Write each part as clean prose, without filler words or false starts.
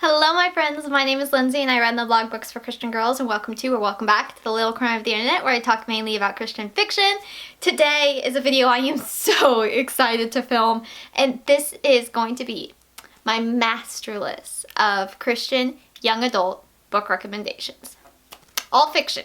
Hello my friends, my name is Lindsay and I run the blog Books for Christian Girls, and welcome back to the little corner of the internet where I talk mainly about Christian fiction. Today is a video I am so excited to film, and this is going to be my master list of Christian young adult book recommendations. All fiction,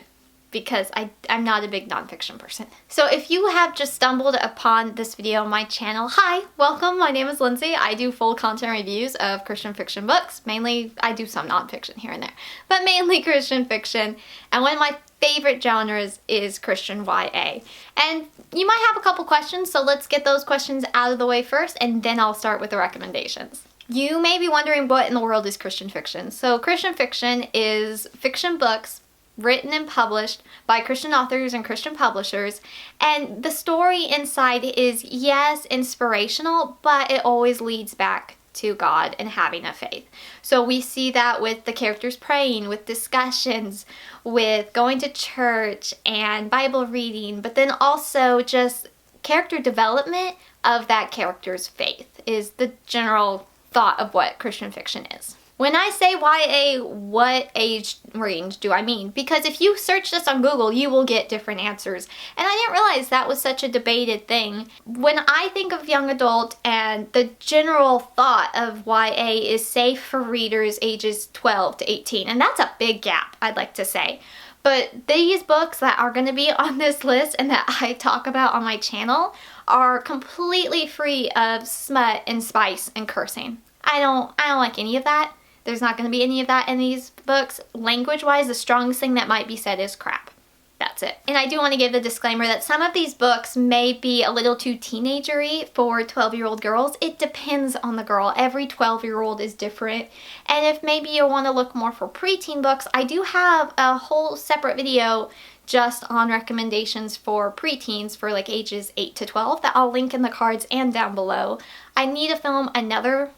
because I'm not a big nonfiction person. So if you have just stumbled upon this video on my channel, hi, welcome, my name is Lindsay. I do full content reviews of Christian fiction books. Mainly, I do some nonfiction here and there, but mainly Christian fiction. And one of my favorite genres is Christian YA. And you might have a couple questions, so let's get those questions out of the way first, and then I'll start with the recommendations. You may be wondering what in the world is Christian fiction. So Christian fiction is fiction books written and published by Christian authors and Christian publishers, and the story inside is, yes, inspirational, but it always leads back to God and having a faith. So we see that with the characters praying, with discussions, with going to church and Bible reading, but then also just character development of that character's faith is the general thought of what Christian fiction is. When I say YA, what age range do I mean? Because if you search this on Google, you will get different answers. And I didn't realize that was such a debated thing. When I think of young adult, and the general thought of YA is safe for readers ages 12 to 18. And that's a big gap, I'd like to say. But these books that are going to be on this list and that I talk about on my channel are completely free of smut and spice and cursing. I don't like any of that. There's not going to be any of that in these books. Language-wise, the strongest thing that might be said is crap. That's it. And I do want to give the disclaimer that some of these books may be a little too teenagery for 12-year-old girls. It depends on the girl. Every 12-year-old is different. And if maybe you want to look more for preteen books, I do have a whole separate video just on recommendations for preteens for like ages 8 to 12 that I'll link in the cards and down below. I need to film another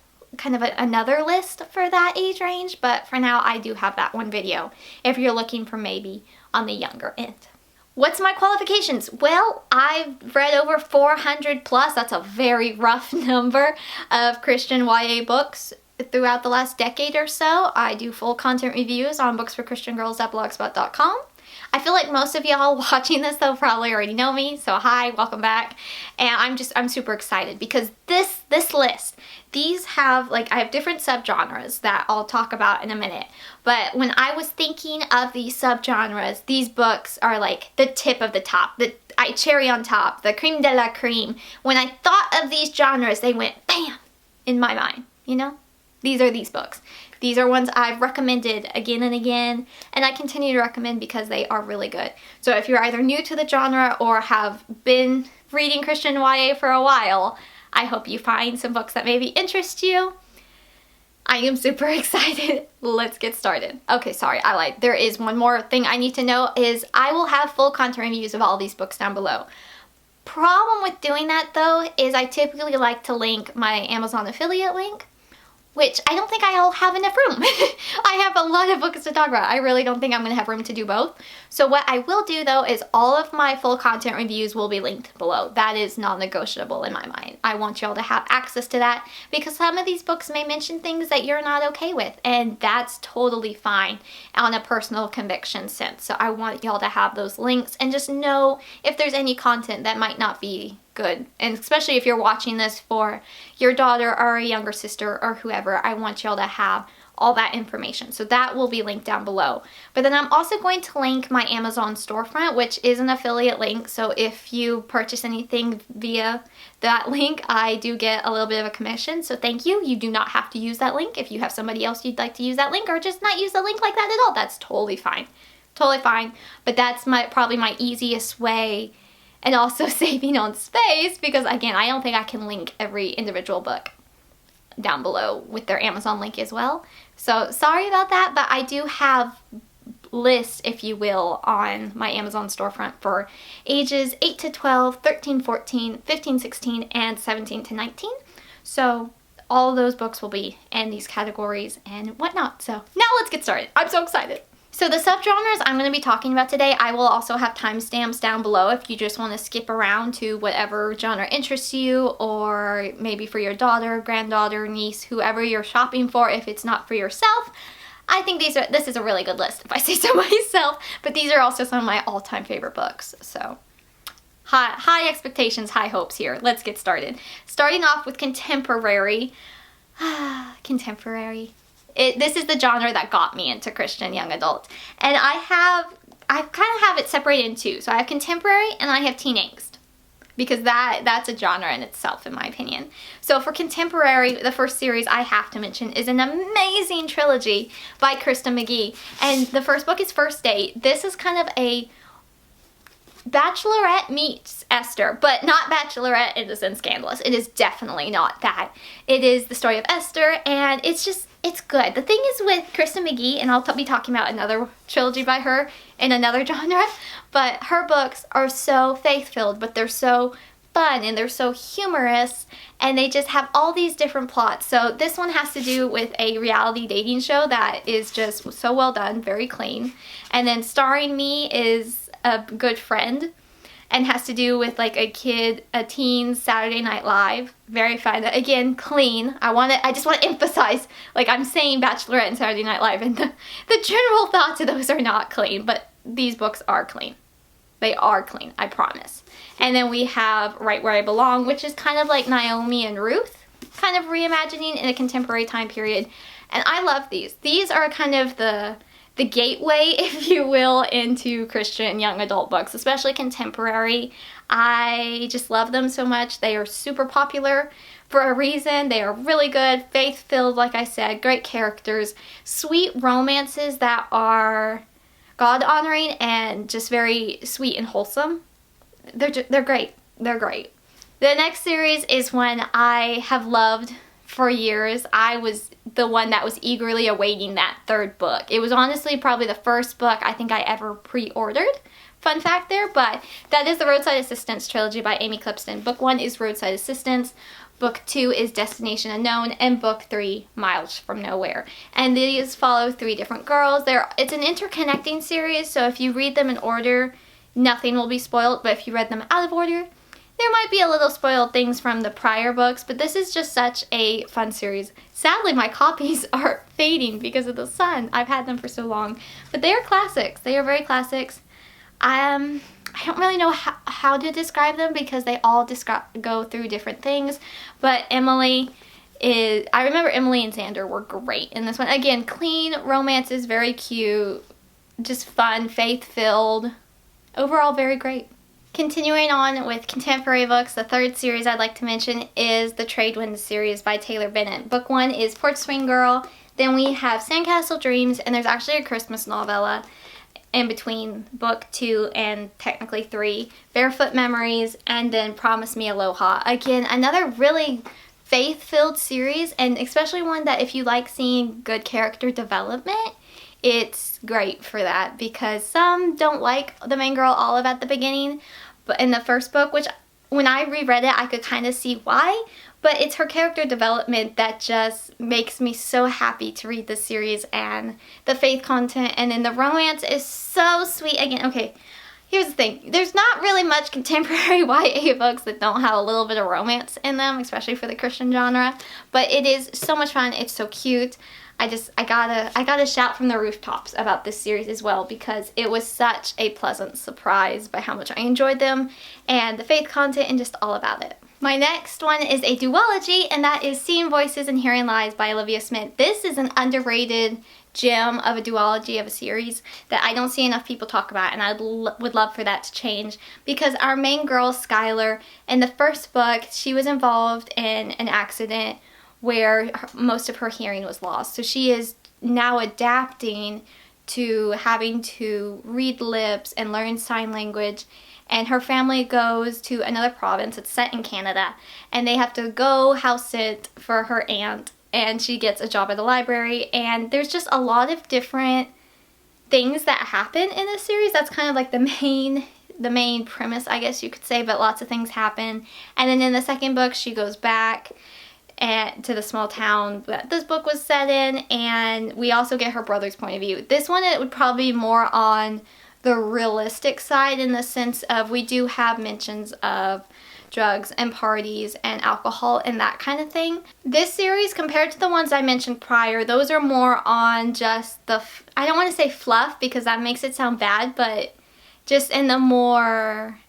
list for that age range, but for now I do have that one video if you're looking for maybe on the younger end. What's my qualifications? Well, I've read over 400 plus, that's a very rough number, of Christian YA books throughout the last decade or so. I do full content reviews on booksforchristiangirls.blogspot.com. I feel like most of y'all watching this though probably already know me, so hi, welcome back. And I'm super excited because this list, these have, I have different subgenres that I'll talk about in a minute. But when I was thinking of these subgenres, these books are like the tip of the top, the cherry on top, the creme de la creme. When I thought of these genres, they went bam in my mind, you know? These are these books. These are ones I've recommended again and again, and I continue to recommend because they are really good. So if you're either new to the genre or have been reading Christian YA for a while, I hope you find some books that maybe interest you. I am super excited. Let's get started. Okay, sorry, I lied. There is one more thing I need to know is I will have full content reviews of all these books down below. Problem with doing that though is I typically like to link my Amazon affiliate link, which I don't think I'll have enough room. I have a lot of books to talk about. I really don't think I'm going to have room to do both. So what I will do though is all of my full content reviews will be linked below. That is non-negotiable in my mind. I want y'all to have access to that because some of these books may mention things that you're not okay with, and that's totally fine on a personal conviction sense. So I want y'all to have those links and just know if there's any content that might not be good, and especially if you're watching this for your daughter or a younger sister or whoever, I want y'all to have all that information. So that will be linked down below. But then I'm also going to link my Amazon storefront, which is an affiliate link. So if you purchase anything via that link, I do get a little bit of a commission. So thank you. You do not have to use that link. If you have somebody else you'd like to use that link, or just not use the link like that at all, that's totally fine. Totally fine. But that's probably my easiest way, and also saving on space, because again, I don't think I can link every individual book down below with their Amazon link as well. So sorry about that, but I do have lists, if you will, on my Amazon storefront for ages 8 to 12, 13, 14, 15, 16, and 17 to 19. So all of those books will be in these categories and whatnot. So now let's get started. I'm so excited. So the subgenres I'm going to be talking about today, I will also have timestamps down below if you just want to skip around to whatever genre interests you, or maybe for your daughter, granddaughter, niece, whoever you're shopping for if it's not for yourself. I think this is a really good list if I say so myself, but these are also some of my all-time favorite books. So high expectations, high hopes here. Let's get started. Starting off with contemporary. Contemporary. This is the genre that got me into Christian young adult. And I kind of have it separated in two. So I have contemporary and I have teen angst. Because that's a genre in itself, in my opinion. So for contemporary, the first series I have to mention is an amazing trilogy by Krista McGee. And the first book is First Date. This is kind of a Bachelorette meets Esther, but not Bachelorette in the sense scandalous. It is definitely not that. It is the story of Esther, and it's good. The thing is with Krista McGee, and I'll be talking about another trilogy by her in another genre, but her books are so faith-filled, but they're so fun, and they're so humorous, and they just have all these different plots. So this one has to do with a reality dating show that is just so well done, very clean. And then starring me is a good friend, and has to do with like a teen Saturday Night Live. Very fun. Again, clean. I just want to emphasize, like I'm saying Bachelorette and Saturday Night Live, and the general thoughts of those are not clean, but these books are clean. They are clean, I promise. And then we have Right Where I Belong, which is kind of like Naomi and Ruth, kind of reimagining in a contemporary time period. And I love these. These are kind of the gateway, if you will, into Christian young adult books, especially contemporary. I just love them so much. They are super popular for a reason. They are really good, faith-filled, like I said, great characters, sweet romances that are God-honoring and just very sweet and wholesome. They're great. They're great. The next series is one I have loved for years. I was the one that was eagerly awaiting that third book. It was honestly probably the first book I think I ever pre-ordered. Fun fact there, but that is the Roadside Assistance trilogy by Amy Clipston. Book 1 is Roadside Assistance, Book 2 is Destination Unknown, and Book 3, Miles from Nowhere. And these follow 3 different girls. It's an interconnecting series, so if you read them in order, nothing will be spoiled, but if you read them out of order, there might be a little spoiled things from the prior books, but this is just such a fun series. Sadly, my copies are fading because of the sun. I've had them for so long, but they are classics. They are very classics. I don't really know how to describe them because they all go through different things, but I remember Emily and Xander were great in this one. Again, clean, romance is very cute, just fun, faith-filled, overall very great. Continuing on with contemporary books, the third series I'd like to mention is the Tradewinds series by Taylor Bennett. Book 1 is Porch Swing Girl, then we have Sandcastle Dreams, and there's actually a Christmas novella in between Book 2 and technically 3, Barefoot Memories, and then Promise Me Aloha. Again, another really faith-filled series, and especially one that if you like seeing good character development, it's great for that, because some don't like the main girl Olive at the beginning, but in the first book, which when I reread it, I could kind of see why, but it's her character development that just makes me so happy to read this series, and the faith content, and then the romance is so sweet. Again, okay, here's the thing. There's not really much contemporary YA books that don't have a little bit of romance in them, especially for the Christian genre, but it is so much fun. It's so cute. I gotta shout from the rooftops about this series as well, because it was such a pleasant surprise by how much I enjoyed them and the faith content and just all about it. My next one is a duology, and that is Seeing Voices and Hearing Lies by Olivia Smit. This is an underrated gem of a duology of a series that I don't see enough people talk about, and I would love for that to change, because our main girl, Skylar, in the first book, she was involved in an accident where most of her hearing was lost. So she is now adapting to having to read lips and learn sign language, and her family goes to another province. It's set in Canada, and they have to go house sit for her aunt, and she gets a job at the library, and there's just a lot of different things that happen in this series. That's kind of like the main premise, I guess you could say, but lots of things happen. And then in the second book, she goes back and to the small town that this book was set in, and we also get her brother's point of view. This one, it would probably be more on the realistic side, in the sense of we do have mentions of drugs and parties and alcohol and that kind of thing. This series, compared to the ones I mentioned prior, those are more on just the, I don't want to say fluff because that makes it sound bad, but just in the more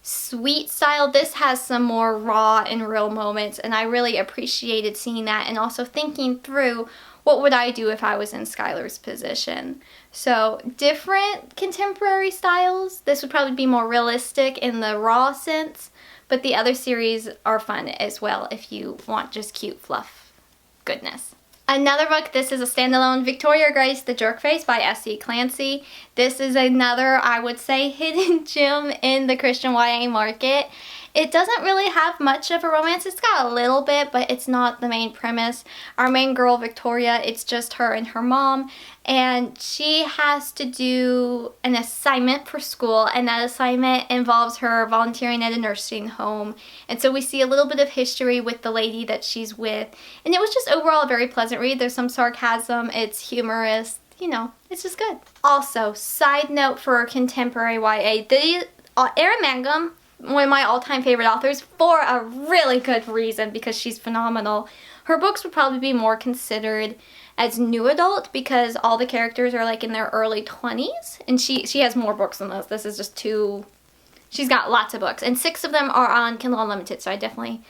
sweet style. This has some more raw and real moments, and I really appreciated seeing that, and also thinking through what would I do if I was in Skylar's position. So different contemporary styles. This would probably be more realistic in the raw sense, but the other series are fun as well if you want just cute fluff goodness. Another book, this is a standalone, Victoria Grace, The Jerkface by S.C. Clancy. This is another, I would say, hidden gem in the Christian YA market. It doesn't really have much of a romance. It's got a little bit, but it's not the main premise. Our main girl, Victoria, it's just her and her mom, and she has to do an assignment for school, and that assignment involves her volunteering at a nursing home. And so we see a little bit of history with the lady that she's with, and it was just overall a very pleasant read. There's some sarcasm, it's humorous, you know, it's just good. Also, side note for contemporary YA, Erynn Mangum, one of my all-time favorite authors, for a really good reason, because she's phenomenal. Her books would probably be more considered as new adult because all the characters are like in their early 20s, and she has more books than this. This is just two. She's got lots of books, and 6 of them are on Kindle Unlimited, so I definitely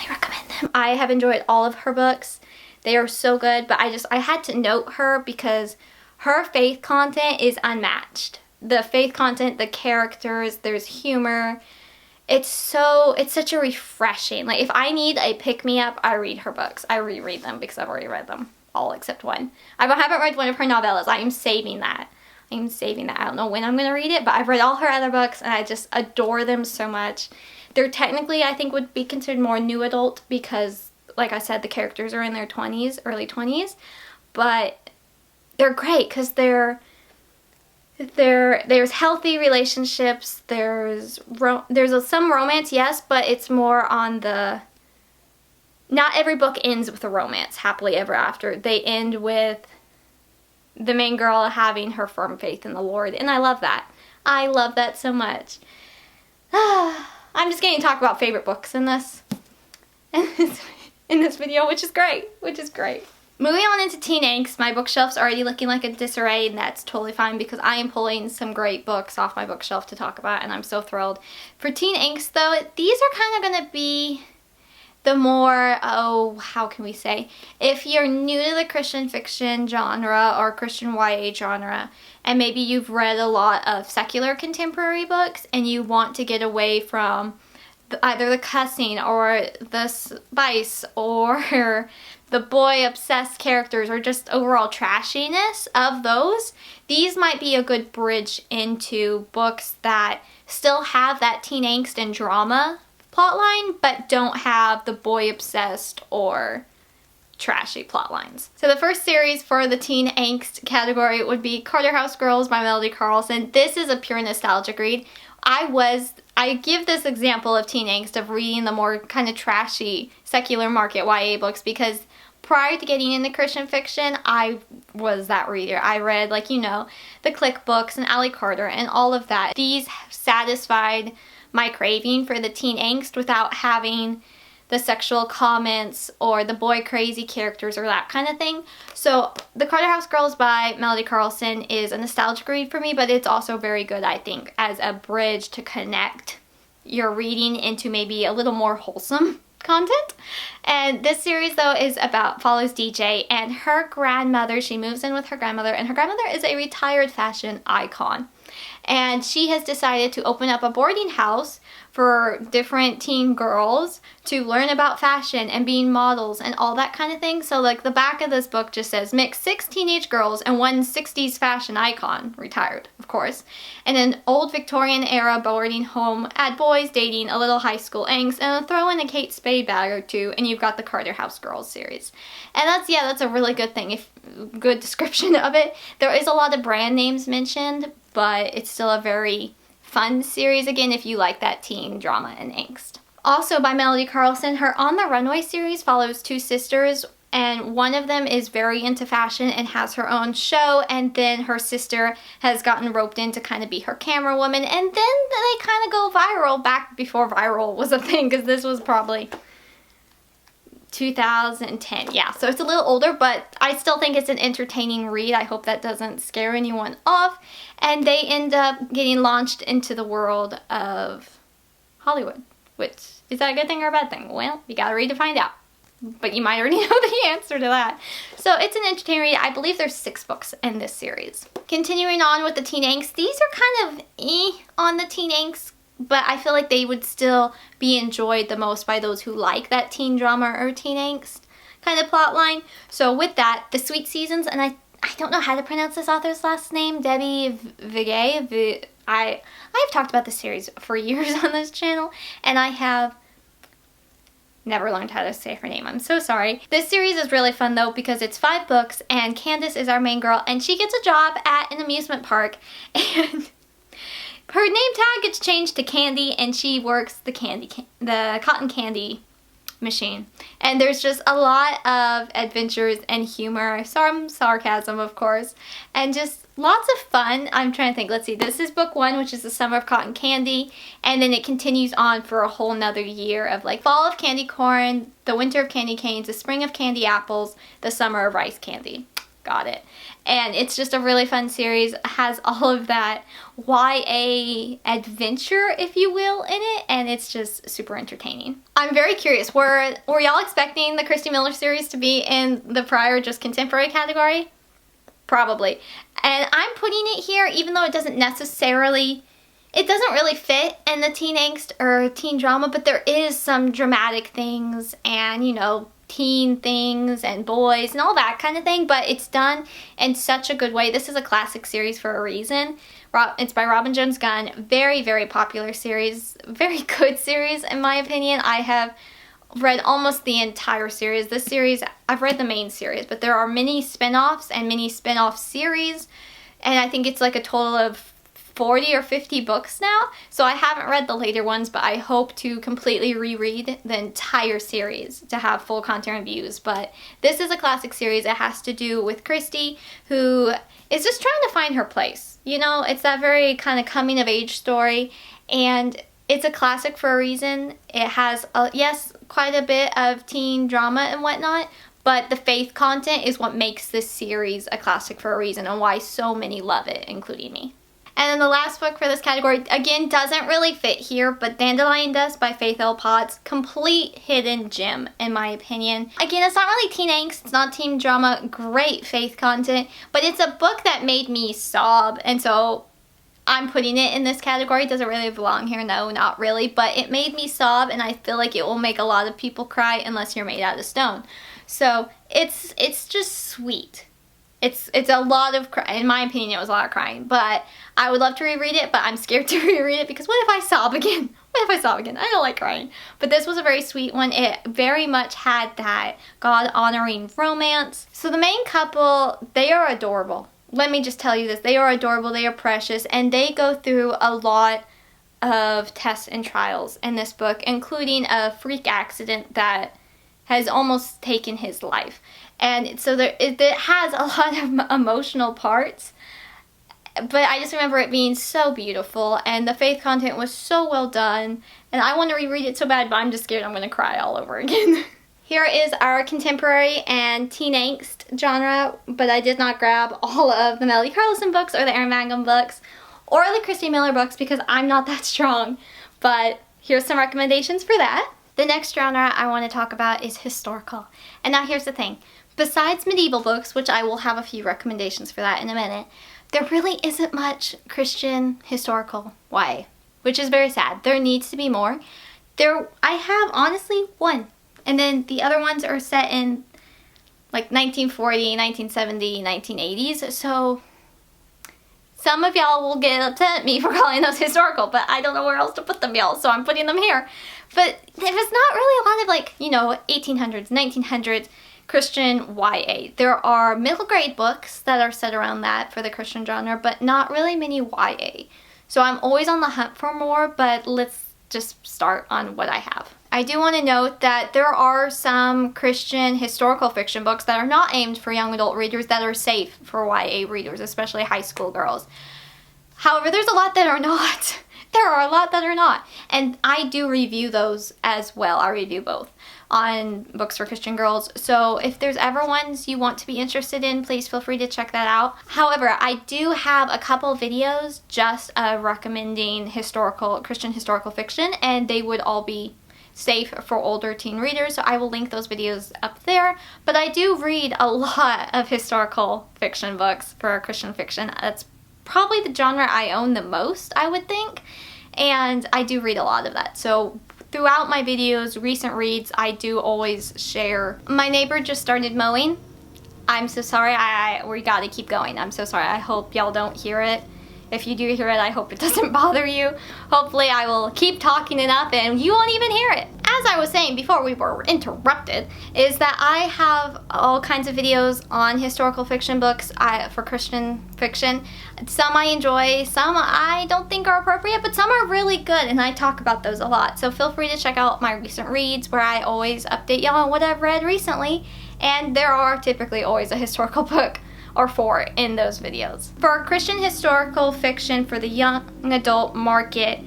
recommend them. I have enjoyed all of her books. They are so good, but I had to note her because her faith content is unmatched. The faith content, the characters, there's humor. It's such a refreshing, like if I need a pick-me-up, I read her books. I reread them because I've already read them all except one. I haven't read one of her novellas. I am saving that. I don't know when I'm going to read it, but I've read all her other books and I just adore them so much. They're technically, I think, would be considered more new adult because, like I said, the characters are in their 20s, early 20s, but they're great because there's healthy relationships, there's some romance, yes, but it's more on the, not every book ends with a romance, happily ever after. They end with the main girl having her firm faith in the Lord, and I love that. I love that so much. I'm just getting to talk about favorite books in this video, which is great. Moving on into teen angst, my bookshelf's already looking like a disarray, and that's totally fine because I am pulling some great books off my bookshelf to talk about, and I'm so thrilled. For teen angst, though, these are kind of going to be the more, how can we say, if you're new to the Christian fiction genre or Christian YA genre, and maybe you've read a lot of secular contemporary books and you want to get away from either the cussing or the spice or the boy-obsessed characters or just overall trashiness of those, these might be a good bridge into books that still have that teen angst and drama plotline, but don't have the boy-obsessed or trashy plotlines. So the first series for the teen angst category would be Carter House Girls by Melody Carlson. This is a pure nostalgic read. I give this example of teen angst of reading the more kind of trashy secular market YA books because prior to getting into Christian fiction, I was that reader. I read, like, you know, the Click books and Ally Carter and all of that. These satisfied my craving for the teen angst without having the sexual comments or the boy crazy characters or that kind of thing. So the Carter House Girls by Melody Carlson is a nostalgic read for me, but it's also very good, I think, as a bridge to connect your reading into maybe a little more wholesome content. And this series, though, follows DJ and her grandmother. She moves in with her grandmother, and her grandmother is a retired fashion icon. And she has decided to open up a boarding house for different teen girls to learn about fashion and being models and all that kind of thing. So, like, the back of this book just says, mix 6 teenage girls and one 60s fashion icon, retired, of course, and an old Victorian era boarding home, add boys dating, a little high school angst, and throw in a Kate Spade bag or two, and you've got the Carter House Girls series. And that's a really good thing, good description of it. There is a lot of brand names mentioned, but it's still a very fun series, again, if you like that teen drama and angst. Also by Melody Carlson. Her On the Runway series follows two sisters, and one of them is very into fashion and has her own show, and then her sister has gotten roped in to kind of be her camera woman, and then they kind of go viral back before viral was a thing, because this was probably 2010. Yeah, so it's a little older, but I still think it's an entertaining read. I hope that doesn't scare anyone off. And they end up getting launched into the world of Hollywood, which is that a good thing or a bad thing? Well, you gotta read to find out. But you might already know the answer to that. So it's an entertaining read. I believe there's 6 books in this series. Continuing on with the teen angst, these are kind of on the teen angst, but I feel like they would still be enjoyed the most by those who like that teen drama or teen angst kind of plot line. So with that, The Sweet Seasons, and I don't know how to pronounce this author's last name, Debbie Viguie. I've talked about this series for years on this channel, and I have never learned how to say her name. I'm so sorry. This series is really fun though because it's 5 books, and Candace is our main girl, and she gets a job at an amusement park, and her name tag gets changed to Candy, and she works the cotton candy machine. And there's just a lot of adventures and humor, some sarcasm of course, and just lots of fun. I'm trying to think. Let's see. This is book 1, which is the Summer of Cotton Candy, and then it continues on for a whole nother year of like fall of candy corn, the winter of candy canes, the spring of candy apples, the summer of rice candy. Got it. And it's just a really fun series. It has all of that YA adventure, if you will, in it, and it's just super entertaining. I'm very curious, were y'all expecting the Christy Miller series to be in the prior just contemporary category? Probably. And I'm putting it here even though it doesn't necessarily, it doesn't really fit in the teen angst or teen drama, but there is some dramatic things and, you know, teen things and boys and all that kind of thing, but it's done in such a good way. This is a classic series for a reason. It's by Robin Jones Gunn. Very, very popular series. Very good series in my opinion. I have read almost the entire series. This series, I've read the main series, but there are many spin-offs and many spin-off series, and I think it's like a total of 40 or 50 books now, so I haven't read the later ones, but I hope to completely reread the entire series to have full content reviews. But this is a classic series. It has to do with Christy, who is just trying to find her place. You know, it's that very kind of coming of age story, and it's a classic for a reason. It has, yes, quite a bit of teen drama and whatnot, but the faith content is what makes this series a classic for a reason and why so many love it, including me. And then the last book for this category, again, doesn't really fit here, but Dandelion does by Faith L. Potts. Complete hidden gem, in my opinion. Again, it's not really teen angst, it's not teen drama, great faith content, but it's a book that made me sob, and so I'm putting it in this category. It doesn't really belong here, no, not really, but it made me sob, and I feel like it will make a lot of people cry unless you're made out of stone. So it's just sweet. It's a lot of in my opinion, it was a lot of crying, but I would love to reread it, but I'm scared to reread it because what if I sob again? What if I sob again? I don't like crying. But this was a very sweet one. It very much had that God-honoring romance. So the main couple, they are adorable. Let me just tell you this. They are adorable, they are precious, and they go through a lot of tests and trials in this book, including a freak accident that has almost taken his life. And so it has a lot of emotional parts, but I just remember it being so beautiful, and the faith content was so well done, and I want to reread it so bad, but I'm just scared I'm going to cry all over again. Here is our contemporary and teen angst genre, but I did not grab all of the Melody Carlson books or the Erynn Mangum books or the Christy Miller books because I'm not that strong, but here's some recommendations for that. The next genre I want to talk about is historical. And now here's the thing. Besides medieval books, which I will have a few recommendations for that in a minute, there really isn't much Christian historical YA, which is very sad. There needs to be more. I have honestly one, and then the other ones are set in like 1940, 1970, 1980s, so some of y'all will get upset at me for calling those historical, but I don't know where else to put them, y'all, so I'm putting them here. But there was not really a lot of, like, you know, 1800s, 1900s Christian YA. There are middle grade books that are set around that for the Christian genre, but not really many YA. So I'm always on the hunt for more, but let's just start on what I have. I do want to note that there are some Christian historical fiction books that are not aimed for young adult readers that are safe for YA readers, especially high school girls. However, there's a lot that are not. There are a lot that are not. And I do review those as well. I review both on Books for Christian Girls. So if there's ever ones you want to be interested in, please feel free to check that out. However, I do have a couple videos just recommending Christian historical fiction, and they would all be safe for older teen readers, so I will link those videos up there. But I do read a lot of historical fiction books for Christian fiction. That's probably the genre I own the most, I would think, and I do read a lot of that. So throughout my videos, recent reads, I do always share. My neighbor just started mowing. I'm so sorry. We gotta keep going. I'm so sorry. I hope y'all don't hear it. If you do hear it, I hope it doesn't bother you. Hopefully I will keep talking enough and you won't even hear it. As I was saying before we were interrupted, is that I have all kinds of videos on historical fiction books for Christian fiction. Some I enjoy, some I don't think are appropriate, but some are really good, and I talk about those a lot. So feel free to check out my recent reads, where I always update y'all on what I've read recently, and there are typically always a historical book or four in those videos. For Christian historical fiction for the young adult market,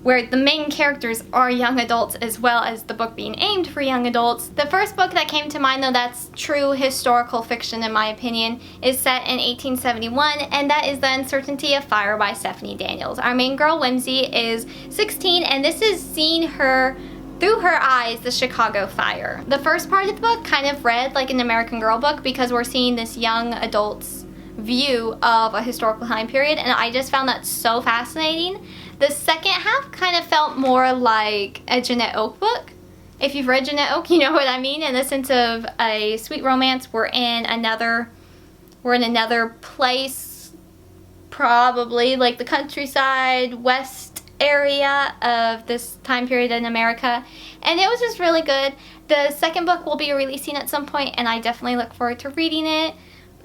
where the main characters are young adults as well as the book being aimed for young adults, the first book that came to mind, though that's true historical fiction in my opinion, is set in 1871, and that is The Uncertainty of Fire by Stephanie Daniels. Our main girl, Whimsy, is 16, and this is seeing her through her eyes, the Chicago fire. The first part of the book kind of read like an American Girl book because we're seeing this young adult's view of a historical time period, and I just found that so fascinating. The second half kind of felt more like a Jeanette Oke book. If you've read Jeanette Oke, you know what I mean. In the sense of a sweet romance, we're in another place, probably like the countryside, west area of this time period in America, and it was just really good. The second book will be releasing at some point, and I definitely look forward to reading it.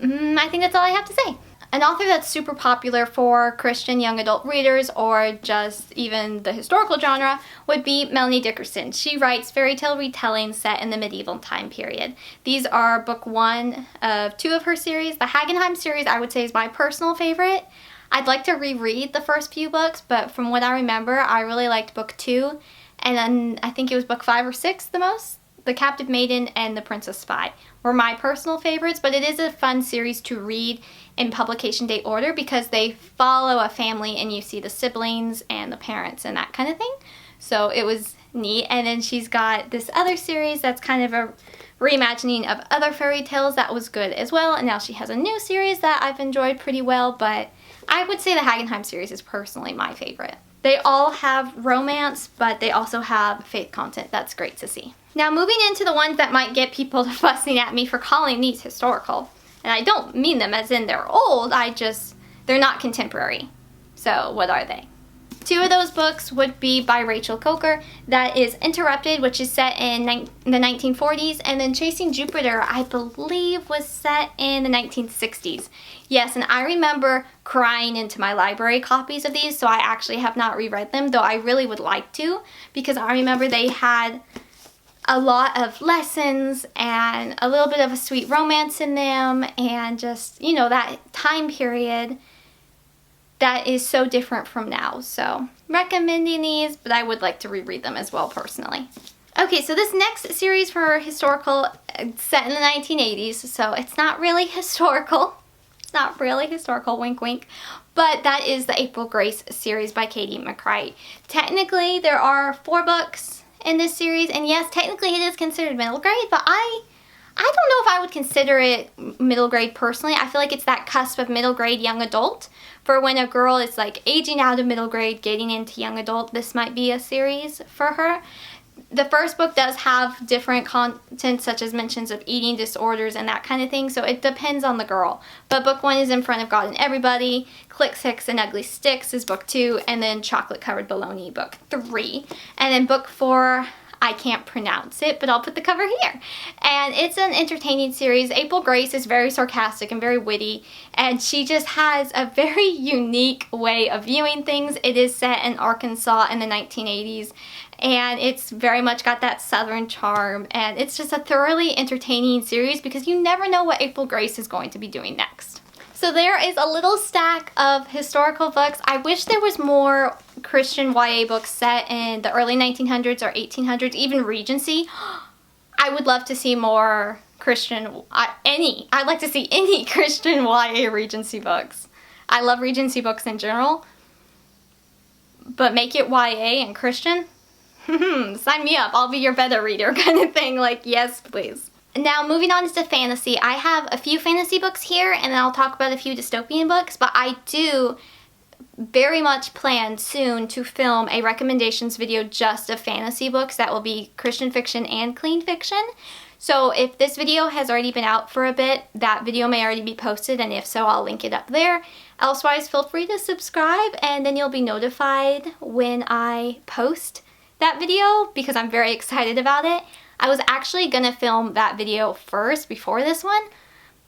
I think that's all I have to say. An author that's super popular for Christian young adult readers, or just even the historical genre, would be Melanie Dickerson. She writes fairy tale retellings set in the medieval time period. These are book 1 of 2 of her series. The Hagenheim series I would say is my personal favorite. I'd like to reread the first few books, but from what I remember, I really liked book 2, and then I think it was book 5 or 6 the most. The Captive Maiden and The Princess Spy were my personal favorites, but it is a fun series to read in publication date order because they follow a family and you see the siblings and the parents and that kind of thing. So it was neat. And then she's got this other series that's kind of a reimagining of other fairy tales that was good as well, and now she has a new series that I've enjoyed pretty well, but I would say the Hagenheim series is personally my favorite. They all have romance, but they also have faith content. That's great to see. Now moving into the ones that might get people to fussing at me for calling these historical. And I don't mean them as in they're old, they're not contemporary. So what are they? 2 of those books would be by Rachel Coker. That is Interrupted, which is set in the 1940s, and then Chasing Jupiter, I believe, was set in the 1960s. Yes, and I remember crying into my library copies of these, so I actually have not reread them, though I really would like to, because I remember they had a lot of lessons and a little bit of a sweet romance in them, and just, you know, that time period that is so different from now. So recommending these, but I would like to reread them as well personally. Okay, so this next series for historical, set in the 1980s, so it's not really historical. It's not really historical, wink wink. But that is the April Grace series by Katie McCreight. Technically, there are 4 books in this series, and yes, technically it is considered middle grade, but I don't know if I would consider it middle grade personally. I feel like it's that cusp of middle grade young adult. For when a girl is like aging out of middle grade, getting into young adult, this might be a series for her. The first book does have different content, such as mentions of eating disorders and that kind of thing, so it depends on the girl. But book 1 is In Front of God and Everybody, Clicks, Hicks, and Ugly Sticks is book 2, and then Chocolate Covered Bologna, book 3. And then book 4, I can't pronounce it, but I'll put the cover here. And it's an entertaining series. April Grace is very sarcastic and very witty, and she just has a very unique way of viewing things. It is set in Arkansas in the 1980s, and it's very much got that southern charm, and it's just a thoroughly entertaining series because you never know what April Grace is going to be doing next. So there is a little stack of historical books. I wish there was more Christian YA books set in the early 1900s or 1800s, even Regency. I would love to see more Christian, I'd like to see any Christian YA Regency books. I love Regency books in general, but make it YA and Christian? Sign me up, I'll be your beta reader kind of thing, like yes please. Now moving on to fantasy, I have a few fantasy books here and then I'll talk about a few dystopian books, but I do very much plan soon to film a recommendations video just of fantasy books that will be Christian fiction and clean fiction. So if this video has already been out for a bit, that video may already be posted, and if so, I'll link it up there. Elsewise, feel free to subscribe and then you'll be notified when I post that video because I'm very excited about it. I was actually gonna film that video first before this one,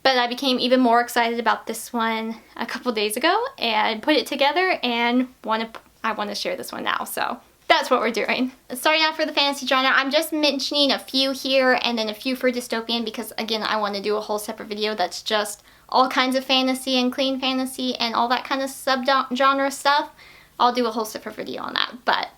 but I became even more excited about this one a couple days ago and put it together and I want to share this one now, so that's what we're doing. Starting out for the fantasy genre, I'm just mentioning a few here and then a few for dystopian because again, I want to do a whole separate video that's just all kinds of fantasy and clean fantasy and all that kind of sub-genre stuff. I'll do a whole separate video on that, but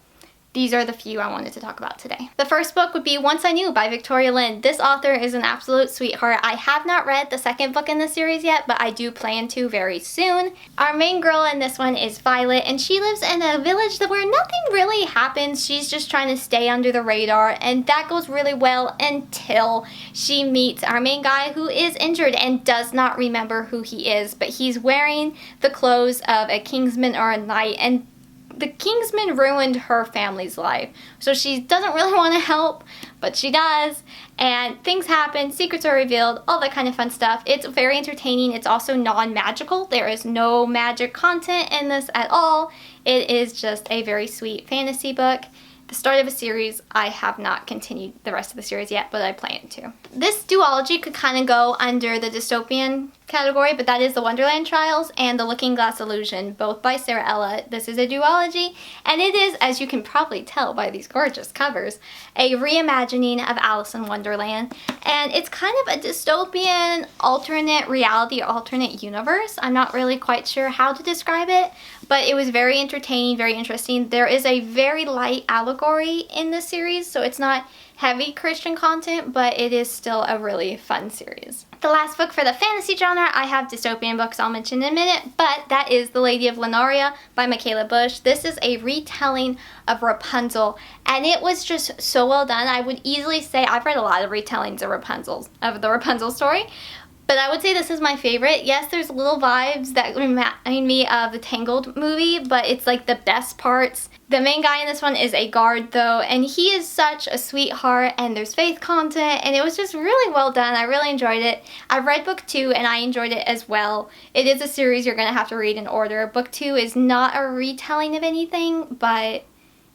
these are the few I wanted to talk about today. The first book would be Once I Knew by Victoria Lynn. This author is an absolute sweetheart. I have not read the second book in the series yet, but I do plan to very soon. Our main girl in this one is Violet, and she lives in a village where nothing really happens. She's just trying to stay under the radar, and that goes really well until she meets our main guy who is injured and does not remember who he is, but he's wearing the clothes of a kingsman or a knight, and the Kingsman ruined her family's life. So she doesn't really want to help, but she does. And things happen, secrets are revealed, all that kind of fun stuff. It's very entertaining. It's also non-magical. There is no magic content in this at all. It is just a very sweet fantasy book. The start of a series. I have not continued the rest of the series yet, but I plan to. This duology could kind of go under the dystopian category, but that is the Wonderland Trials and the Looking Glass Illusion, both by Sara Ella. This is a duology, and it is, as you can probably tell by these gorgeous covers, a reimagining of Alice in Wonderland, and it's kind of a dystopian alternate reality, alternate universe. I'm not really quite sure how to describe it, but it was very entertaining, very interesting. There is a very light allegory in this series, so it's not heavy Christian content, but it is still a really fun series. The last book for the fantasy genre, I have dystopian books I'll mention in a minute, but that is The Lady of Lanaria by Michaela Bush. This is a retelling of Rapunzel, and it was just so well done. I would easily say I've read a lot of retellings of the Rapunzel story, but I would say this is my favorite. Yes, there's little vibes that remind me of the Tangled movie, but it's like the best parts. The main guy in this one is a guard though, and he is such a sweetheart, and there's faith content, and it was just really well done. I really enjoyed it. I've read book 2 and I enjoyed it as well. It is a series you're going to have to read in order. Book 2 is not a retelling of anything, but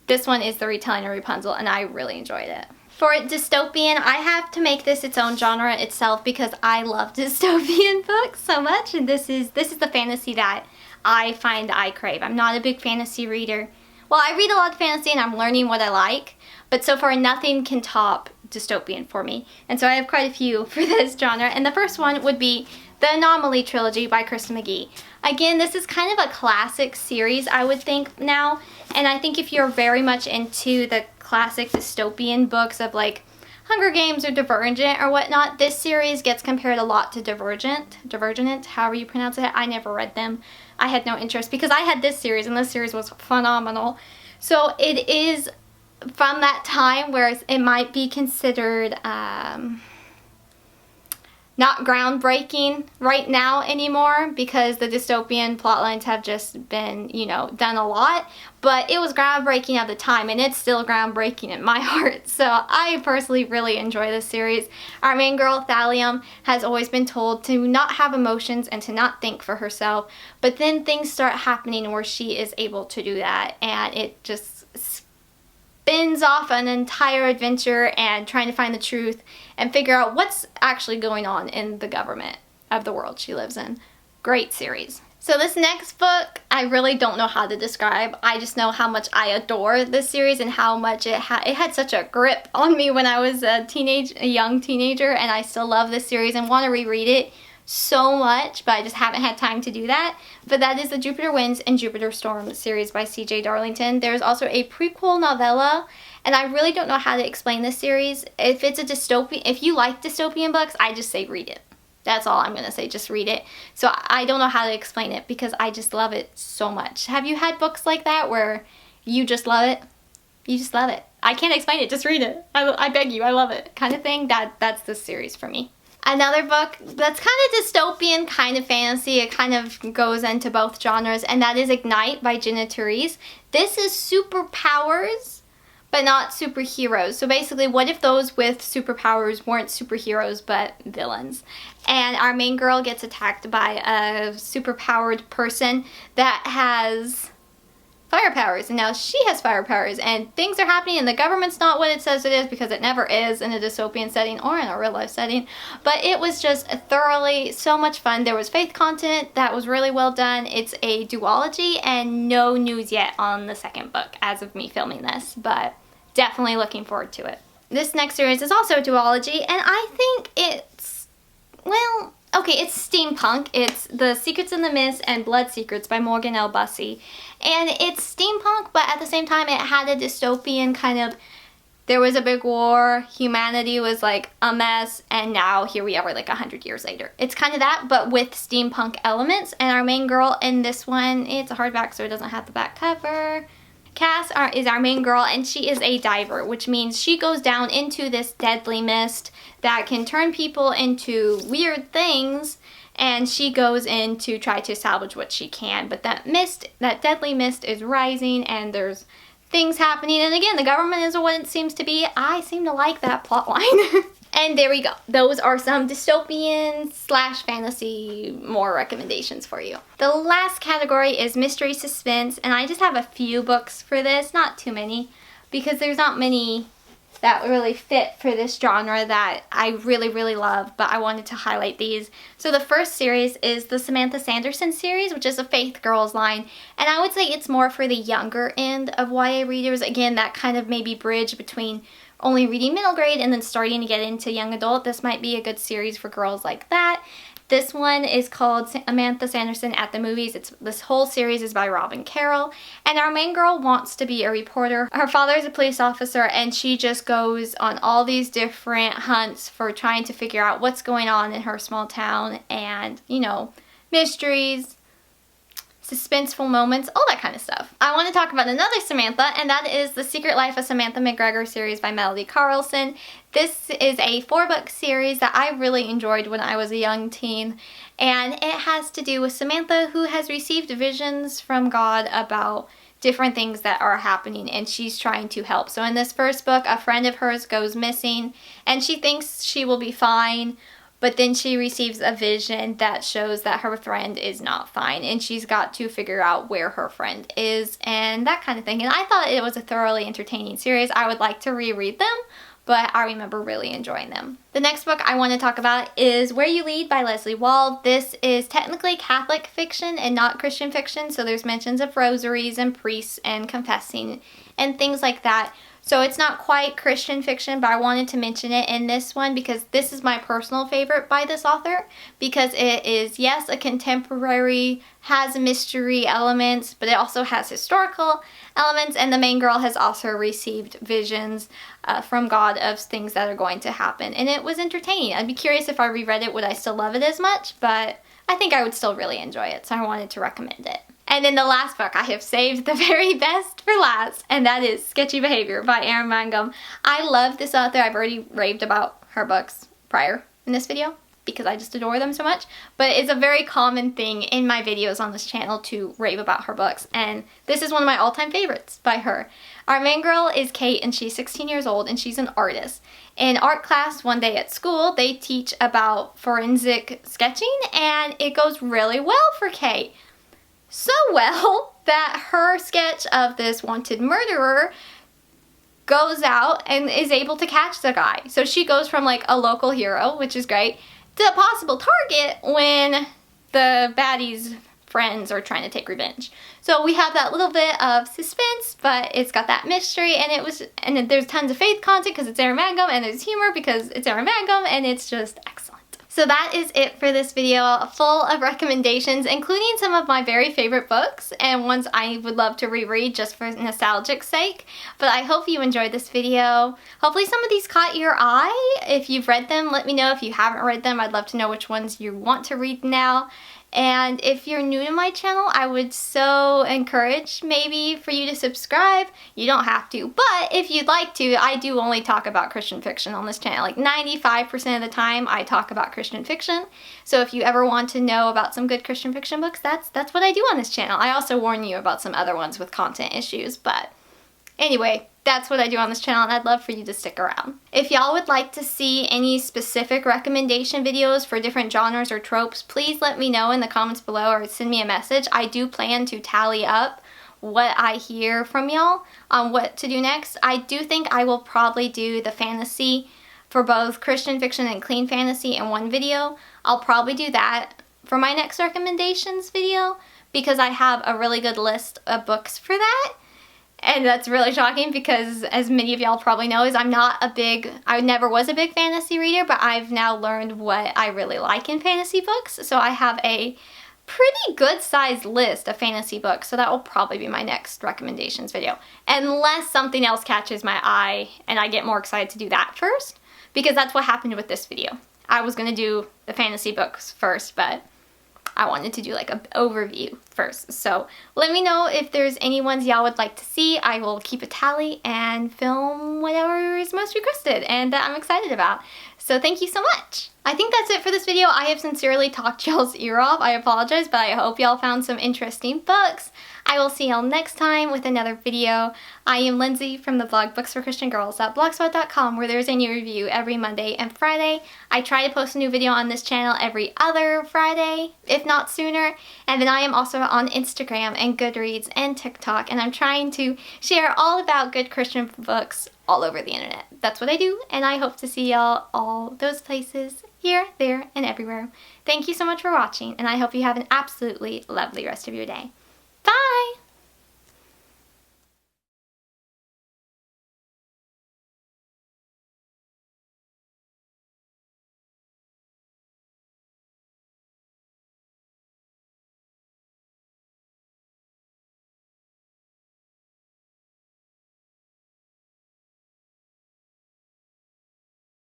this one is the retelling of Rapunzel, and I really enjoyed it. For dystopian, I have to make this its own genre itself because I love dystopian books so much, and this is the fantasy that I find I crave. I'm not a big fantasy reader. Well, I read a lot of fantasy and I'm learning what I like, but so far nothing can top dystopian for me. And so I have quite a few for this genre, and the first one would be the Anomaly trilogy by Krista McGee. Again, this is kind of a classic series, I would think now, and I think if you're very much into the classic dystopian books of like Hunger Games or Divergent or whatnot, this series gets compared a lot to Divergent, however you pronounce it. I never read them. I had no interest because I had this series, and this series was phenomenal. So it is from that time where it might be considered not groundbreaking right now anymore because the dystopian plotlines have just been, you know, done a lot, but it was groundbreaking at the time, and it's still groundbreaking in my heart. So I personally really enjoy this series. Our main girl, Thallium, has always been told to not have emotions and to not think for herself, but then things start happening where she is able to do that, and it just spins off an entire adventure and trying to find the truth and figure out what's actually going on in the government of the world she lives in. Great series. So this next book, I really don't know how to describe. I just know how much I adore this series and how much it had such a grip on me when I was a young teenager, and I still love this series and want to reread it so much, but I just haven't had time to do that. But that is the Jupiter Winds and Jupiter Storms series by C.J. Darlington. There's also a prequel novella, and I really don't know how to explain this series. If it's a dystopian, if you like dystopian books, I just say read it. That's all I'm going to say, just read it. So I don't know how to explain it because I just love it so much. Have you had books like that where you just love it? You just love it. I can't explain it, just read it. I beg you, I love it kind of thing. That's this series for me. Another book that's kind of dystopian, kind of fantasy, it kind of goes into both genres, and that is Ignite by Jenna Terese. This is superpowers, but not superheroes. So basically, what if those with superpowers weren't superheroes but villains? And our main girl gets attacked by a superpowered person that has fire powers, and now she has fire powers, and things are happening, and the government's not what it says it is, because it never is in a dystopian setting or in a real life setting. But it was just thoroughly so much fun. There was faith content that was really well done. It's a duology, and no news yet on the second book as of me filming this, but definitely looking forward to it. This next series is also a duology, and I think it's, well, okay, it's steampunk. It's The Secrets in the Mist and Blood Secrets by Morgan L. Bussey. And it's steampunk, but at the same time it had a dystopian kind of, there was a big war, humanity was like a mess, and now here we are like 100 years later. It's kind of that, but with steampunk elements. And our main girl in this one, it's a hardback so it doesn't have the back cover. Cass is our main girl, and she is a diver, which means she goes down into this deadly mist that can turn people into weird things, and she goes in to try to salvage what she can. But that mist, that deadly mist, is rising, and there's things happening, and again, the government isn't what it seems to be. I seem to like that plot line. And there we go. Those are some dystopian / fantasy more recommendations for you. The last category is mystery suspense, and I just have a few books for this, not too many, because there's not many that really fit for this genre that I really love, but I wanted to highlight these. So the first series is the Samantha Sanderson series, which is a Faith Girls line, and I would say it's more for the younger end of YA readers. Again, that kind of maybe bridge between only reading middle grade and then starting to get into young adult. This might be a good series for girls like that. This one is called Samantha Sanderson at the Movies. This whole series is by Robin Carroll, and our main girl wants to be a reporter. Her father is a police officer, and she just goes on all these different hunts for trying to figure out what's going on in her small town, and, you know, mysteries, suspenseful moments, all that kind of stuff. I want to talk about another Samantha, and that is The Secret Life of Samantha McGregor series by Melody Carlson. This is a 4-book series that I really enjoyed when I was a young teen, and it has to do with Samantha, who has received visions from God about different things that are happening, and she's trying to help. So in this first book, a friend of hers goes missing, and she thinks she will be fine, but then she receives a vision that shows that her friend is not fine, and she's got to figure out where her friend is and that kind of thing. And I thought it was a thoroughly entertaining series. I would like to reread them, but I remember really enjoying them. The next book I want to talk about is Where You Lead by Leslie Wald. This is technically Catholic fiction and not Christian fiction, so there's mentions of rosaries and priests and confessing and things like that. So it's not quite Christian fiction, but I wanted to mention it in this one because this is my personal favorite by this author, because it is, yes, a contemporary, has mystery elements, but it also has historical elements, and the main girl has also received visions from God of things that are going to happen, and it was entertaining. I'd be curious if I reread it, would I still love it as much, but I think I would still really enjoy it, so I wanted to recommend it. And then the last book, I have saved the very best for last, and that is Sketchy Behavior by Erynn Mangum. I love this author. I've already raved about her books prior in this video because I just adore them so much, but it's a very common thing in my videos on this channel to rave about her books, and this is one of my all-time favorites by her. Our main girl is Kate, and she's 16 years old, and she's an artist. In art class one day at school, they teach about forensic sketching, and it goes really well for Kate. So well that her sketch of this wanted murderer goes out and is able to catch the guy. So she goes from like a local hero, which is great, to a possible target when the baddie's friends are trying to take revenge. So we have that little bit of suspense, but it's got that mystery, and there's tons of faith content because it's Erynn Mangum, and there's humor because it's Erynn Mangum, and it's just excellent. So that is it for this video, full of recommendations, including some of my very favorite books and ones I would love to reread just for nostalgic sake. But I hope you enjoyed this video. Hopefully some of these caught your eye. If you've read them, let me know. If you haven't read them, I'd love to know which ones you want to read now. And if you're new to my channel, I would so encourage maybe for you to subscribe. You don't have to, but if you'd like to, I do only talk about Christian fiction on this channel. Like 95% of the time I talk about Christian fiction. So if you ever want to know about some good Christian fiction books, that's what I do on this channel. I also warn you about some other ones with content issues, but anyway, that's what I do on this channel, and I'd love for you to stick around. If y'all would like to see any specific recommendation videos for different genres or tropes, please let me know in the comments below or send me a message. I do plan to tally up what I hear from y'all on what to do next. I do think I will probably do the fantasy for both Christian fiction and clean fantasy in one video. I'll probably do that for my next recommendations video because I have a really good list of books for that. And that's really shocking because, as many of y'all probably know, I never was a big fantasy reader, but I've now learned what I really like in fantasy books. So I have a pretty good sized list of fantasy books, so that will probably be my next recommendations video. Unless something else catches my eye and I get more excited to do that first, because that's what happened with this video. I was going to do the fantasy books first, but I wanted to do like an overview first. So let me know if there's any ones y'all would like to see. I will keep a tally and film whatever is most requested and that I'm excited about. So thank you so much. I think that's it for this video. I have sincerely talked y'all's ear off. I apologize, but I hope y'all found some interesting books. I will see y'all next time with another video. I am Lindsay from the blog booksforchristiangirls.blogspot.com, where there's a new review every Monday and Friday. I try to post a new video on this channel every other Friday, if not sooner. And then I am also on Instagram and Goodreads and TikTok, and I'm trying to share all about good Christian books all over the internet. That's what I do, and I hope to see y'all all those places, here, there, and everywhere. Thank you so much for watching, and I hope you have an absolutely lovely rest of your day.